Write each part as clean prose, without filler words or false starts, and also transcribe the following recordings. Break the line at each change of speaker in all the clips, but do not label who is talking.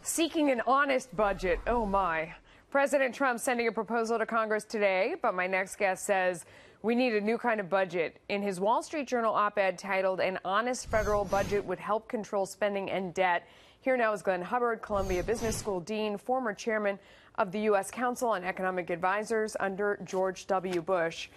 Seeking an honest budget. Oh, my. President Trump sending a proposal to Congress today, but my next guest says we need a new kind of budget. In his Wall Street Journal op-ed titled, "An Honest Federal Budget Would Help Control Spending and Debt." Here now is Glenn Hubbard, Columbia Business School dean, former chairman of the U.S. Council on Economic Advisors under George W. Bush.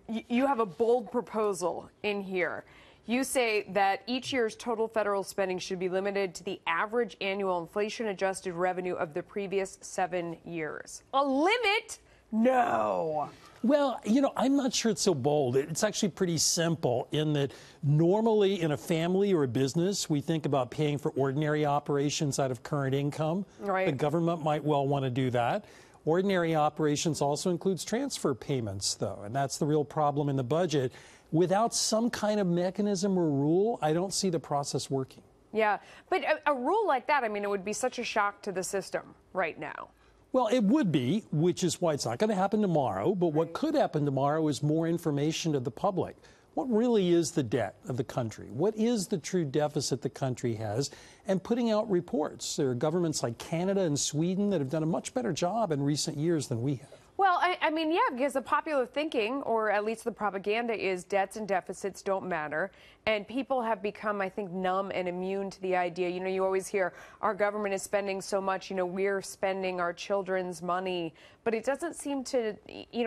You have a bold proposal in here. You say that each year's total federal spending should be limited to the average annual inflation-adjusted revenue of the previous 7 years. A limit? No.
Well, I'm not sure it's so bold. It's actually pretty simple in that normally in a family or a business, we think about paying for ordinary operations out of current income.
Right.
The government might well want to do that. Ordinary operations also includes transfer payments, though, and that's the real problem in the budget. Without some kind of mechanism or rule, I don't see the process working.
Yeah, but a rule like that, it would be such a shock to the system right now.
Well, it would be, which is why it's not going to happen tomorrow. But what could happen tomorrow is more information to the public. What really is the debt of the country? What is the true deficit the country has? And putting out reports. There are governments like Canada and Sweden that have done a much better job in recent years than we have.
Well, yeah, because the popular thinking, or at least the propaganda, is debts and deficits don't matter. And people have become, I think, numb and immune to the idea. You always hear our government is spending so much, we're spending our children's money. But it doesn't seem to,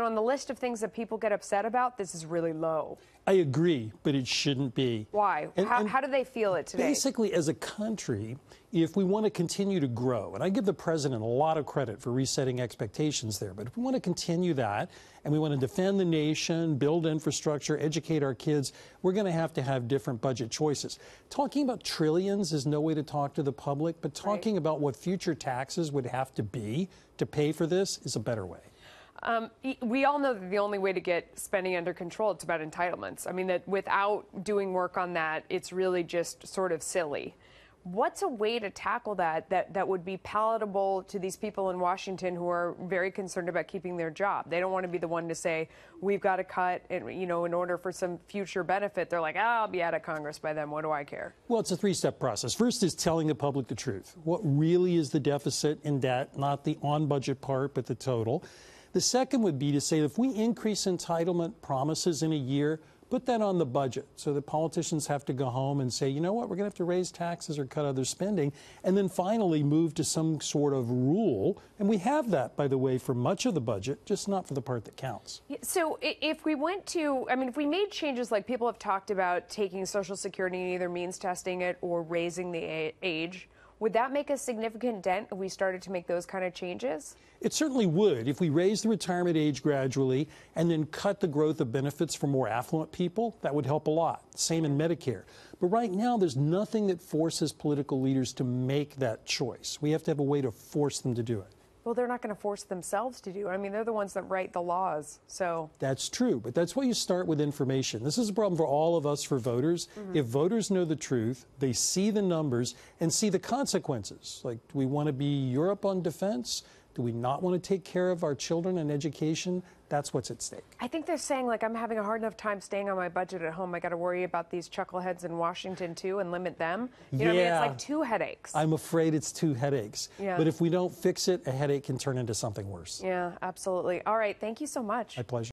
on the list of things that people get upset about, this is really low.
I agree, but it shouldn't be.
Why? How do they feel it today?
Basically, as a country, if we want to continue to grow, and I give the president a lot of credit for resetting expectations there, but if we want to continue that and we want to defend the nation, build infrastructure, educate our kids, we're going to have different budget choices. Talking about trillions is no way to talk to the public, but talking about what future taxes would have to be to pay for this is a better way.
We all know that the only way to get spending under control, it's about entitlements. That without doing work on that, it's really just sort of silly. What's a way to tackle that would be palatable to these people in Washington who are very concerned about keeping their job? They don't want to be the one to say, we've got to cut, in order for some future benefit. They're like, I'll be out of Congress by then. What do I care?
Well, it's a three-step process. First is telling the public the truth. What really is the deficit in debt, not the on-budget part, but the total. The second would be to say if we increase entitlement promises in a year, put that on the budget so that politicians have to go home and say, you know what, we're going to have to raise taxes or cut other spending, and then finally move to some sort of rule. And we have that, by the way, for much of the budget, just not for the part that counts.
So if we went to, if we made changes like people have talked about taking Social Security and either means testing it or raising the age, would that make a significant dent if we started to make those kind of changes?
It certainly would. If we raise the retirement age gradually and then cut the growth of benefits for more affluent people, that would help a lot. Same in Medicare. But right now, there's nothing that forces political leaders to make that choice. We have to have a way to force them to do it.
Well, they're not going to force themselves to do it. They're the ones that write the laws, so. That's
true, but that's why you start with information. This is a problem for all of us, for voters. If voters know the truth, they see the numbers and see the consequences. Like, do we want to be Europe on defense? Do we not want to take care of our children and education? That's what's at stake.
I think they're saying, I'm having a hard enough time staying on my budget at home. I got to worry about these chuckleheads in Washington, too, and limit them. It's like 2 headaches.
I'm afraid it's 2 headaches.
Yeah.
But if we don't fix it, a headache can turn into something worse.
Yeah, absolutely. All right. Thank you so much.
My pleasure.